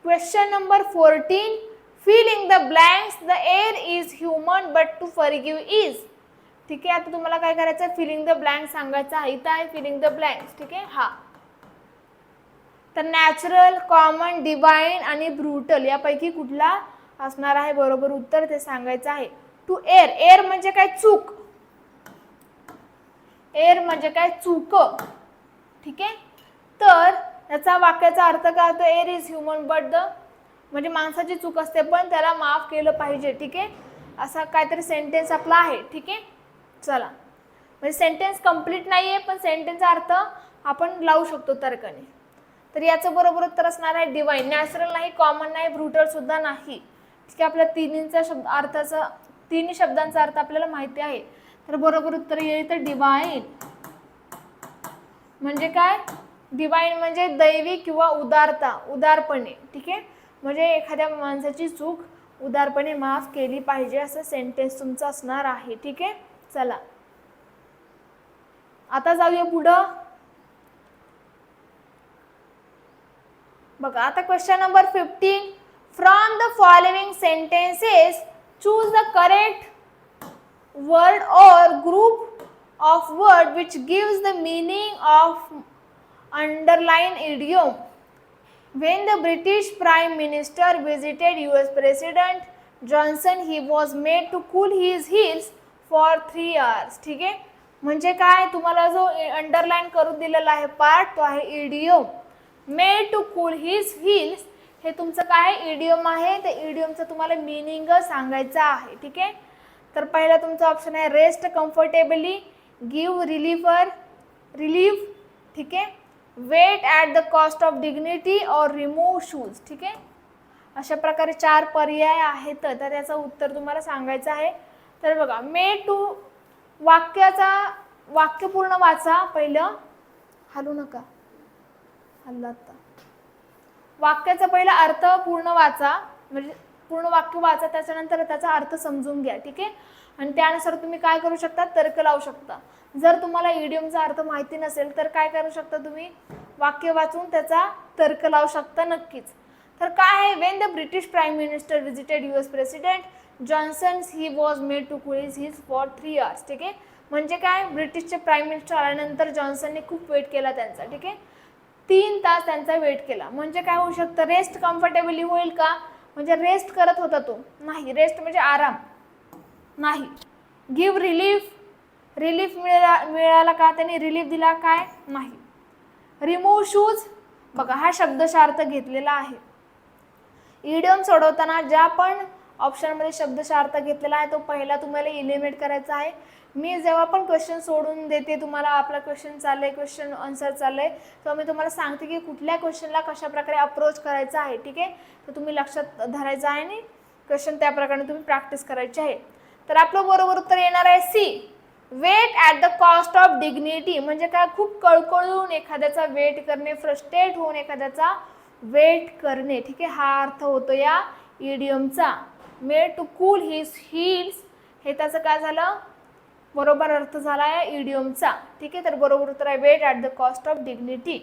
Question number 14. Fill in the blanks. The err is human but to forgive is. ठीक आहे, आता तुम्हाला काय करायचं आहे, फिलिंग द ब्लँक सांगायचं आहे. इथं आहे फिलिंग द ब्लँक्स. ठीक आहे, हा. तर नॅचरल, कॉमन, डिवाइन आणि ब्रुटल यापैकी कुठला असणार आहे बरोबर उत्तर ते सांगायचं आहे. To air. एअर म्हणजे काय, चूक. एअर म्हणजे काय, चूक. ठीक आहे, तर याचा वाक्याचा अर्थ काय होतो, air is human but the म्हणजे माणसाची चूक असते पण त्याला माफ केलं पाहिजे. ठीक आहे, असा काहीतरी सेंटेन्स आपला आहे. ठीक आहे, चला. म्हणजे सेंटेन्स कंप्लीट नाही आहे पण सेंटेन्सचा अर्थ आपण लावू शकतो तर्कने. तर याचं बरोबर उत्तर असणार आहे डिवाइन. नॅचरल नाही, कॉमन नाही, ब्रुटल सुद्धा नाही. ठीक आहे, आपल्या तिन्ही शब्दांचा अर्थ आपल्याला माहिती आहे. तर बरोबर उत्तर येईल तर डिवाइन. म्हणजे काय, डिवाइन म्हणजे दैवी किंवा उदारता, उदारपणे. ठीक आहे, म्हणजे एखाद्या माणसाची चूक उदारपणे माफ केली पाहिजे असं सेंटेन्स तुमचं असणार आहे. ठीक आहे, चला आता जाऊया पुढं. बघा आता question number 15. From the following sentences choose the correct word or group of words which gives the meaning of underline idiom. When the British Prime Minister visited US President Johnson, he was made to cool his heels for 3 hours. ठीक आहे, म्हणजे काय, तुम्हाला जो underline करून दिलेला आहे part तो आहे idiom. Made to cool his heels हे तुमचं काय इडियम आहे. ते इडियमचं तुम्हाला मीनिंग सांगायचं आहे. ठीक आहे, तर पहिला तुमचा ऑप्शन आहे रेस्ट कम्फर्टेबली, गिव्ह रिलीफ. ठीक आहे, wait at the cost of dignity or remove shoes. ठीक आहे, अशा प्रकारे 4 पर्याय आहेत. तर त्याचं उत्तर तुम्हाला सांगायचं आहे. तर बघा, मेड टू वाक्य पूर्ण वाचा. पहिलं हलू नका, हल्ला आता. वाक्याचा पहिला अर्थ पूर्ण वाचा, म्हणजे पूर्ण वाक्य वाचा, त्याच्यानंतर त्याचा अर्थ समजून घ्या. ठीक आहे, आणि त्यानुसार तुम्ही काय करू शकता, तर्क लावू शकता. जर तुम्हाला इडियमचा अर्थ माहिती नसेल तर काय करू शकता, तुम्ही वाक्य वाचून त्याचा तर्क लावू शकता नक्कीच. तर काय आहे, when the British prime minister visited US president Johnson he was made to cool his heels for 3 hours. ठीक आहे, म्हणजे काय, ब्रिटिशचे प्राईम मिनिस्टर आल्यानंतर जॉन्सनने खूप वेट केला त्यांचा. ठीक आहे, 3 तास त्यांचा वेट केला. म्हणजे काय होऊ शकतं, रेस्ट कम्फर्टेबली होईल का, म्हणजे रेस्ट करत होता तो, नाही. रेस्ट म्हणजे आराम नाही. गिव्ह रिलीफ मिळाला का, त्याने रिलीफ दिला काय, नाही. रिमूव्ह शूज, बघा हा शब्दशः अर्थ घेतलेला आहे. इडियम सोडवताना ज्या पण ऑप्शनमध्ये शब्दशः अर्थ घेतलेला आहे तो पहिला तुम्हाला इलिमिनेट करायचा आहे. मी जेव्हा पण क्वेश्चन सोडून देते तुम्हाला, आपला क्वेश्चन चाललंय, क्वेश्चन आन्सर चाललंय, तेव्हा मी तुम्हाला सांगते की कुठल्या क्वेश्चनला कशा प्रकारे अप्रोच करायचा आहे. ठीक आहे, तर तुम्ही लक्षात धरायचं आहे आणि क्वेश्चन त्या प्रकारे तुम्ही प्रॅक्टिस करायची आहे. तर आपलं बरोबर उत्तर येणार आहे C. Wait at the cost of dignity, म्हणजे काय, खूप कळकळून एखाद्याचा वेट करणे, फ्रस्ट्रेट होऊन एखाद्याचा वेट करणे. ठीक आहे, हा अर्थ होतो या इडियमचा. Made to cool his heels हे त्याचं काय झालं, बरोबर अर्थ झाला आहे इडियमचा. ठीक आहे, तर बरोबर उत्तर आहे wait at the cost of dignity.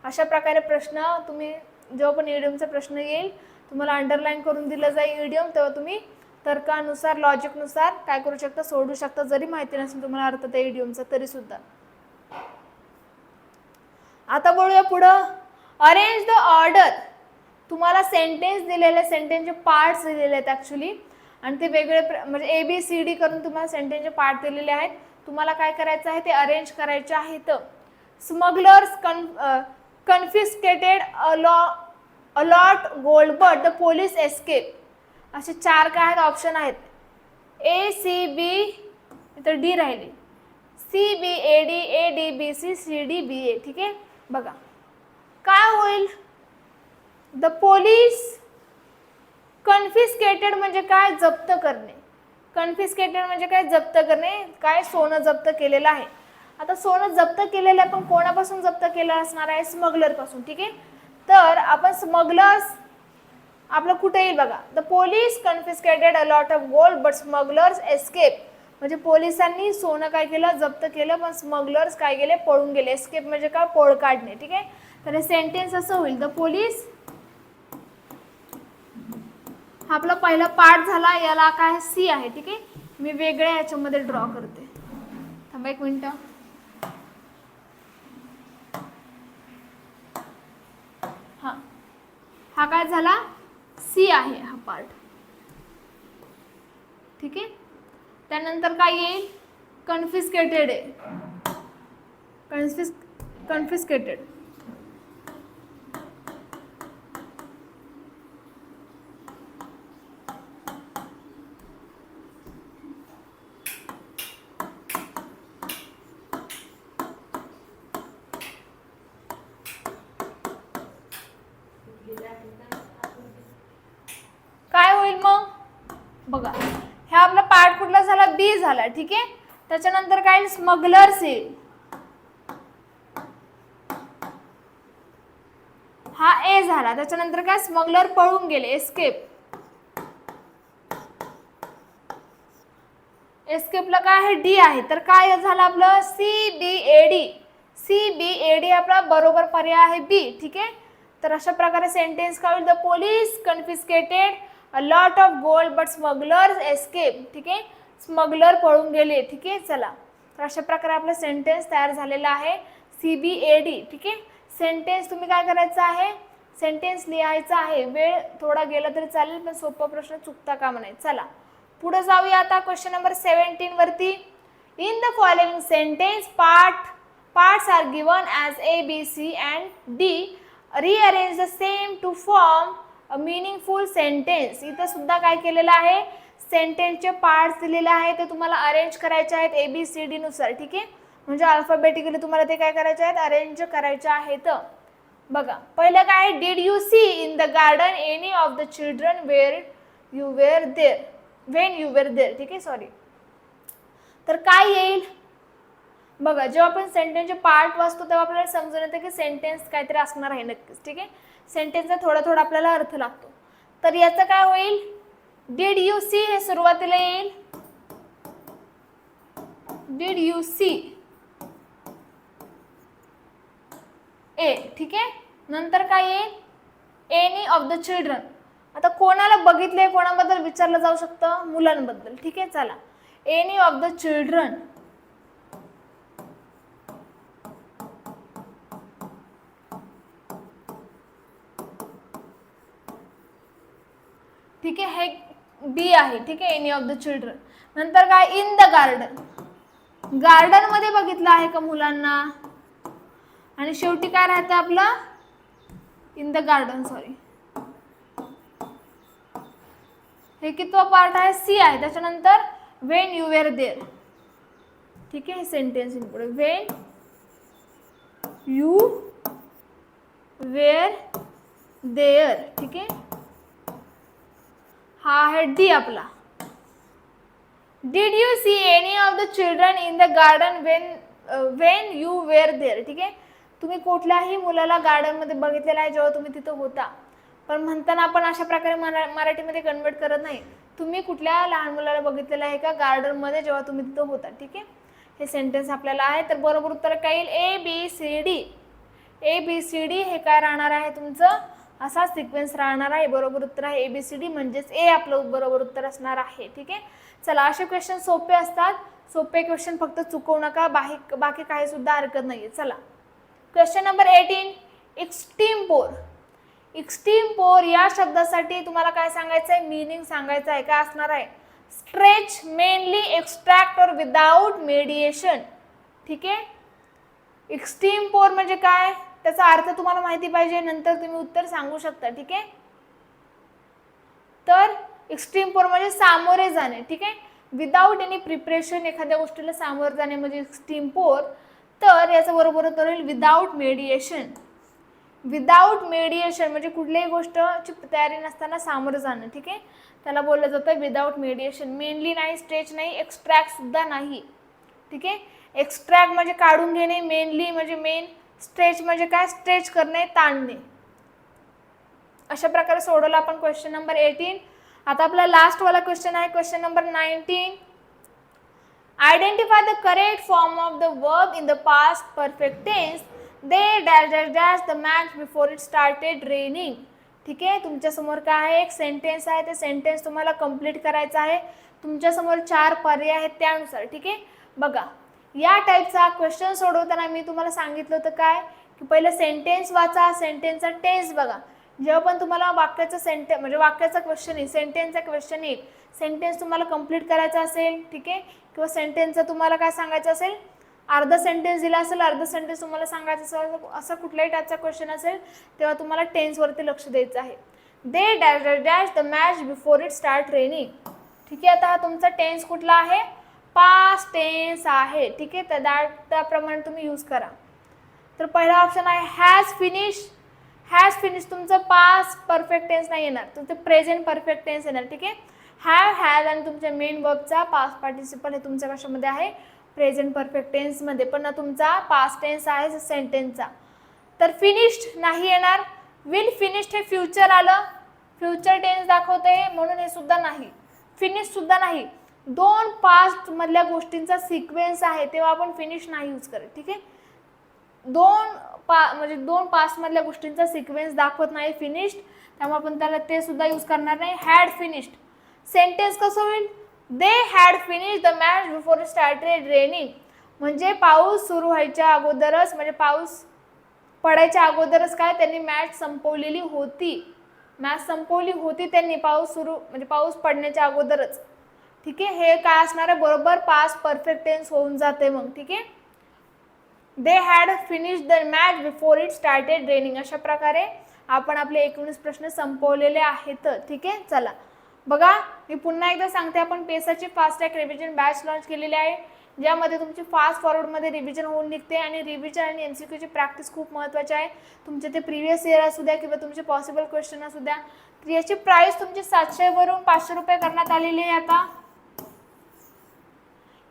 अशा प्रकारे प्रश्न तुम्ही जेव्हा पण इडियमचा प्रश्न येईल तुम्हाला अंडरलाईन करून दिलं जाईल इडियम, तेव्हा तुम्ही तर्कानुसार लॉजिकनुसार काय करू शकता, सोडू शकता, जरी माहिती नसेल तुम्हाला अर्थ त्या इडियमचा तरी सुद्धा. आता बोलूया पुढं. Arrange the order. तुम्हाला सेंटेन्स दिलेले, सेंटेन्सचे पार्ट्स दिलेले आहेत ॲक्च्युली, आणि ते वेगळे म्हणजे ABCD करून तुम्हाला सेंटेन्सचे पार्ट दिलेले आहेत. तुम्हाला काय करायचं आहे ते अरेंज करायचे आहेत. Smugglers confiscated a lot gold but the police escape. असे 4 काय आहेत ऑप्शन आहेत. ACB, तर D राहिली, CBAD ADBC CDBA. ठीक आहे, बघा काय होईल. द पोलीस कन्फिस्केटेड म्हणजे काय, जप्त करणे. कन्फिस्केटेड म्हणजे काय, जप्त करणे. काय, सोनं जप्त केलेलं आहे. आता सोनं जप्त केलेलं आहे, पण कोणापासून जप्त केलं असणार आहे, स्मगलर पासून. ठीक आहे, तर आपण स्मगलर्स आपलं कुठे येईल बघा. The police confiscated a lot of gold but smugglers escape. म्हणजे पोलिसांनी सोनं काय केलं, जप्त केलं, पण स्मगलर्स काय गेले, पळून गेले. एस्केप म्हणजे काय, पळ काढणे. ठीक आहे, तर हे सेंटेन्स असं होईल. द पोलीस, हा आपला पहिला पार्ट झाला, याला काय C आहे. ठीक आहे, मी वेगळ्या याच्यामध्ये ड्रॉ करते, थांबा 1 मिनिट. हा काय झाला, C आहे हा पार्ट. ठीक आहे, त्यानंतर काय येईल, कन्फिस्केटेड आहे. कन्फिस्केटेड काय होईल मग बघा. हा आपला पार्ट कुठला झाला, B झाला. ठीक आहे, त्याच्यानंतर काय, स्मगलर्स येईल. हा A झाला. त्याच्यानंतर काय, स्मगलर पळून गेले, एस्केप. एस्केपला काय आहे, D आहे. तर काय झालं आपलं, CBAD. CBAD आपला बरोबर पर्याय आहे B. ठीक आहे, तर अशा प्रकारे सेंटेन्स काय होईल. The police confiscated a lot of gold but smugglers escape. ठीक आहे, स्मगलर पळून गेले. ठीक आहे, चला, तर अशा प्रकारे आपला सेंटेन्स तयार झालेला आहे, CBAD. ठीक आहे, सेंटेन्स तुम्ही काय करायचं आहे, सेंटेन्स लिहायचा आहे. वेळ थोडा गेला तरी चालेल, पण सोपा प्रश्न चुकता कामा नये. चला पुढे जाऊया आता क्वेश्चन नंबर 17 वरती. In the following sentence parts are given as A, B, C and D. Rearrange the same to form a meaningful sentence. इथं सुद्धा काय केलेलं आहे, सेंटेन्सचे पार्ट्स दिलेले आहेत, ते तुम्हाला अरेंज करायचे आहेत ABCD नुसार. ठीक आहे, म्हणजे अल्फाबेटिकली तुम्हाला ते काय करायचे आहेत, अरेंज करायचे आहेत. बघा पहिलं काय, did you see in the garden any of the children when you were there. ठीक आहे, सॉरी. तर काय येईल बघा, जेव्हा आपण सेंटेन्सचे पार्ट वाचतो तेव्हा आपल्याला समजून येतं की सेंटेन्स काहीतरी असणार आहे नक्कीच. ठीक आहे, सेंटेन्सचा थोडा थोडा आपल्याला अर्थ लागतो. तर याचं काय होईल, डिड यू सी हे सुरुवातीला येईल, डिड यू सी ए. ठीक आहे, नंतर काय येईल, एनी ऑफ द चिल्ड्रन. आता कोणाला बघितले, कोणाबद्दल विचारलं जाऊ शकतं, मुलांबद्दल. ठीक आहे, चला, एनी ऑफ द चिल्ड्रन. ठीक आहे, हे B आहे. ठीक आहे, एनी ऑफ द चिल्ड्रन. नंतर काय, इन द गार्डन. गार्डन मध्ये बघितलं आहे का मुलांना, आणि शेवटी काय राहतं आपलं, इन द गार्डन. सॉरी, हे कितवा पार्ट आहे, C आहे. त्याच्यानंतर वेन यू वेर देअर. ठीक आहे, सेंटेन्स पुढे वेन यू वेर देअर. ठीक आहे, हा आहे D आपला. Did you see any of the children in the garden when you were there. ठीक आहे, तुम्ही कुठल्याही मुलाला गार्डन मध्ये बघितलेलं आहे जेव्हा तुम्ही तिथं होता. पण म्हणताना आपण अशा प्रकारे मराठीमध्ये कन्वर्ट करत नाही. तुम्ही कुठल्या लहान मुलाला बघितलेलं आहे का गार्डन मध्ये जेव्हा तुम्ही तिथं होता. ठीक आहे, हे सेंटेन्स आपल्याला आहे. तर बरोबर उत्तर काय येईल, ABCD. ABCD हे काय राहणार आहे तुमचं, असा सिक्वेन्स राहणार आहे. बरोबर उत्तर आहे ABCD, म्हणजेच ए आपलं बरोबर उत्तर असणार आहे. ठीक आहे, चला असे क्वेश्चन सोपे असतात. सोपे क्वेश्चन फक्त चुकवू नका, बाकी काही सुद्धा हरकत नाहीये. चला क्वेश्चन नंबर 18, एक्स्ट्रीमपोर. एक्स्ट्रीमपोर या शब्दासाठी तुम्हाला काय सांगायचं आहे, मीनिंग सांगायचं आहे. काय असणार आहे, स्ट्रेच मेनली एक्स्ट्रॅक्ट और विदाउट मेडिएशन. ठीक आहे, एक्स्ट्रीमपोर म्हणजे काय, त्याचा अर्थ तुम्हाला माहिती पाहिजे, नंतर तुम्ही उत्तर सांगू शकता. ठीक आहे, तर एक्स्ट्रीमपोर म्हणजे सामोरे जाणे. ठीक आहे, विदाउट एनी प्रिपरेशन एखाद्या गोष्टीला सामोरे जाणे म्हणजे एक्स्ट्रीमपोर. तर याचं बरोबर उत्तर होईल विदाउट मेडिएशन. विदाउट मेडिएशन म्हणजे कुठल्याही गोष्टची तयारी नसताना सामोरं जाणं. ठीक आहे, त्याला बोललं जातं विदाउट मेडिएशन. मेनली नाही, स्ट्रेच नाही, एक्स्ट्रॅक्ट सुद्धा नाही. ठीक आहे, एक्स्ट्रॅक्ट म्हणजे काढून घेणे, मेनली म्हणजे मेन, स्ट्रेच म्हणजे काय, स्ट्रेच करणे, ताणणे. अशा प्रकारे सोडवला आपण क्वेश्चन नंबर 18. आता आपला लास्ट वाला क्वेश्चन आहे question number 19. Identify the correct form of the verb in the past perfect tense. They dash dash dash the match before it started raining. ठीक आहे, तुमच्यासमोर काय आहे, एक सेंटेन्स आहे. ते सेंटेन्स तुम्हाला कंप्लीट करायचं आहे. तुमच्यासमोर 4 पर्याय आहेत त्यानुसार. ठीक आहे, बघा या टाईपचा क्वेश्चन सोडवताना मी तुम्हाला सांगितलं होतं काय, की पहिलं सेंटेन्स वाचा, सेंटेन्सचा टेन्स बघा. जेव्हा पण तुम्हाला वाक्याचं म्हणजे वाक्याचा क्वेश्चन येईल, सेंटेन्सचा क्वेश्चन येईल, सेंटेन्स तुम्हाला कंप्लीट करायचा असेल. ठीक आहे, किंवा सेंटेन्सचं तुम्हाला काय सांगायचं असेल, अर्धा सेंटेन्स दिला असेल, अर्धा सेंटेन्स तुम्हाला सांगायचं असेल, असं कुठल्याही टाईपचा क्वेश्चन असेल तेव्हा तुम्हाला टेन्सवरती लक्ष द्यायचं आहे. They dash dash dash the match before it start raining. ठीक आहे, आता हा तुमचा टेन्स कुठला आहे, पास्ट टेन्स आहे. ठीक आहे, तर त्याप्रमाणे तुम्ही यूज करा. तर पहिला ऑप्शन आहे हॅज फिनिश. हॅज फिनिश तुमचं पास्ट परफेक्ट टेन्स नाही येणार, तुमचं प्रेझेंट परफेक्ट टेन्स येणार. ठीक आहे, हॅव, हॅज आणि तुमच्या मेन वर्बचा पास्ट पार्टिसिपल हे तुमच्या कशामध्ये आहे, प्रेझेंट परफेक्ट टेन्समध्ये, पण तुमचा पास्ट टेन्स आहे सेंटेन्सचा. तर फिनिश्ड नाही येणार. विल फिनिश्ड हे फ्युचर आलं, फ्युचर टेन्स दाखवते म्हणून हे सुद्धा नाही. फिनिश सुद्धा नाही. 2 पास्ट मधल्या गोष्टींचा सिक्वेन्स आहे तेव्हा आपण फिनिश नाही यूज करत. ठीक आहे, 2 पास्ट मधल्या गोष्टींचा सिक्वेन्स दाखवत नाही फिनिश्ड, त्यामुळे आपण त्याला ते सुद्धा यूज करणार नाही. Had finished. सेंटेन्स कसं होईल, they had finish the match before it started raining. म्हणजे पाऊस सुरू व्हायच्या अगोदरच, म्हणजे पाऊस पडायच्या अगोदरच काय त्यांनी मॅच संपवलेली होती. मॅच संपवली होती त्यांनी म्हणजे पाऊस पडण्याच्या अगोदरच. ठीक आहे, हे काय असणार आहे, बरोबर पास्ट परफेक्ट टेन्स होऊन जाते मग. ठीक आहे, they had finish the match before it started raining. अशा प्रकारे आपण आपले 19 प्रश्न संपवलेले आहेत. ठीक आहे, चला बघा मी पुन्हा एकदा सांगते, आपण पेसाची fast track revision batch launch केलेली आहे, ज्यामध्ये तुमची फास्ट फॉरवर्डमध्ये रिव्हिजन होऊन निघते आणि रिव्हिजन आणि MCQची प्रॅक्टिस खूप महत्त्वाची आहे. तुमचे ते प्रिव्हियस इयर असू द्या किंवा तुमचे पॉसिबल क्वेश्चन असू द्या. तर याची प्राईस तुमची 700 वरून 500 रुपये करण्यात आलेली आहे. आता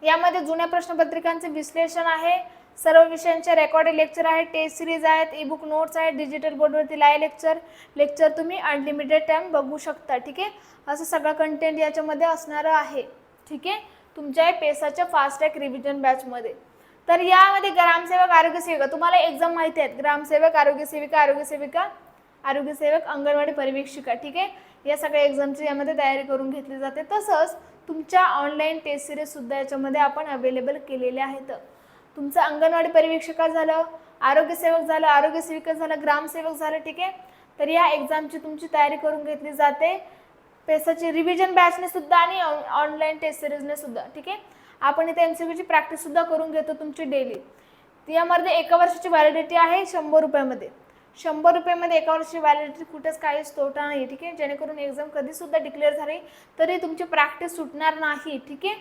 यामध्ये जुन्या प्रश्नपत्रिकांचे विश्लेषण आहे, सर्व विषयांचे रेकॉर्डेड लेक्चर आहेत, टेस्ट सिरीज आहेत, ई-बुक नोट्स आहेत, डिजिटल बोर्डवरती लाईव्ह लेक्चर तुम्ही अनलिमिटेड टाइम बघू शकता. ठीक आहे, असं सगळं कंटेंट याच्यामध्ये असणार आहे. ठीक आहे, तुमच्या पेसाच्या फास्ट ट्रॅक रिव्हिजन बॅचमध्ये. तर यामध्ये ग्रामसेवक, आरोग्यसेविका, तुम्हाला एक्झाम माहिती आहेत, ग्रामसेवक, आरोग्यसेविका, आरोग्यसेवक, अंगणवाडी परिवीक्षिका. ठीक आहे, या सगळ्या एक्झामची यामध्ये तयारी करून घेतली जाते. तसंच तुमच्या ऑनलाईन टेस्ट सिरीज सुद्धा याच्यामध्ये आपण अवेलेबल केलेले आहेत. तुमचं अंगणवाडी परिवीक्षिका झालं, आरोग्यसेवक झालं, आरोग्यसेविका झालं, ग्रामसेवक झालं. ठीक आहे, तर या एक्झामची तुमची तयारी करून घेतली जाते पेसाची रिव्हिजन बॅचने सुद्धा आणि ऑनलाईन टेस्ट सिरीजने सुद्धा. ठीक आहे, आपण इथे MCQची प्रॅक्टिस सुद्धा करून घेतो तुमची डेली. यामध्ये 1 वर्षाची व्हॅलिडिटी आहे 100 रुपयामध्ये. 100 रुपयामध्ये 1 वर्षाची व्हॅलिडिटी, कुठेच काहीच तोटा नाही. ठीक आहे, जेणेकरून एक्झाम कधीसुद्धा डिक्लेअर झाली तरी तुमची प्रॅक्टिस सुटणार नाही. ठीक आहे,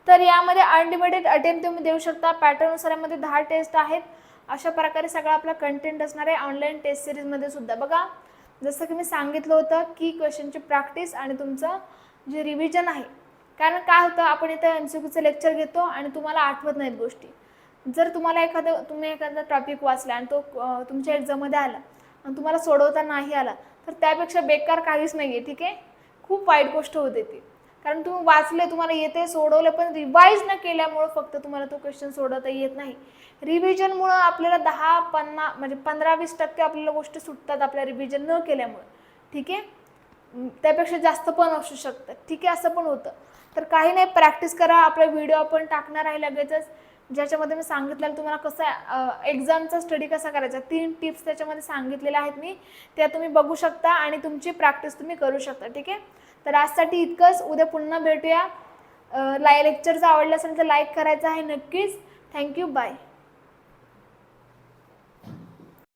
तर यामध्ये अनलिमिटेड अटेम्प्ट तुम्ही देऊ शकता. पॅटर्ननुसार यामध्ये 10 टेस्ट आहेत. अशा प्रकारे सगळा आपला कंटेंट असणार आहे ऑनलाईन टेस्ट सिरीजमध्ये सुद्धा. बघा जसं की मी सांगितलं होतं की क्वेश्चनची प्रॅक्टिस आणि तुमचं जे रिव्हिजन आहे, कारण काय होतं आपण इथं MCQचं लेक्चर घेतो आणि तुम्हाला आठवत नाहीत गोष्टी. जर तुम्हाला तुम्ही एखादा टॉपिक वाचला आणि तो तुमच्या एक्झाममध्ये आला आणि तुम्हाला सोडवता नाही आला तर त्यापेक्षा बेकार काहीच नाही आहे. ठीक आहे, खूप वाईट गोष्ट होते ती, कारण तुम्ही वाचले, तुम्हाला येते, सोडवले, पण रिवाईज न केल्यामुळं फक्त तुम्हाला तो क्वेश्चन सोडवता येत नाही. रिव्हिजनमुळं आपल्याला 10-50 म्हणजे 15-20% आपल्याला गोष्टी सुटतात आपल्या रिव्हिजन न केल्यामुळं. ठीक आहे, त्यापेक्षा जास्त पण असू शकतात. ठीक आहे, असं पण होतं. तर काही नाही, प्रॅक्टिस करा. आपला व्हिडिओ आपण टाकणार आहे लगेचच, ज्याच्यामध्ये मी सांगितलेलं तुम्हाला कसं एक्झामचा स्टडी कसा करायचा. 3 टिप्स त्याच्यामध्ये सांगितलेल्या आहेत मी, त्या तुम्ही बघू शकता आणि तुमची प्रॅक्टिस तुम्ही करू शकता. ठीक आहे, तर आजसाठी इतकंच. उद्या पुन्हा भेटूया. लेक्चर जर आवडलं असेल तर लाईक करायचं आहे नक्कीच. Thank you, bye.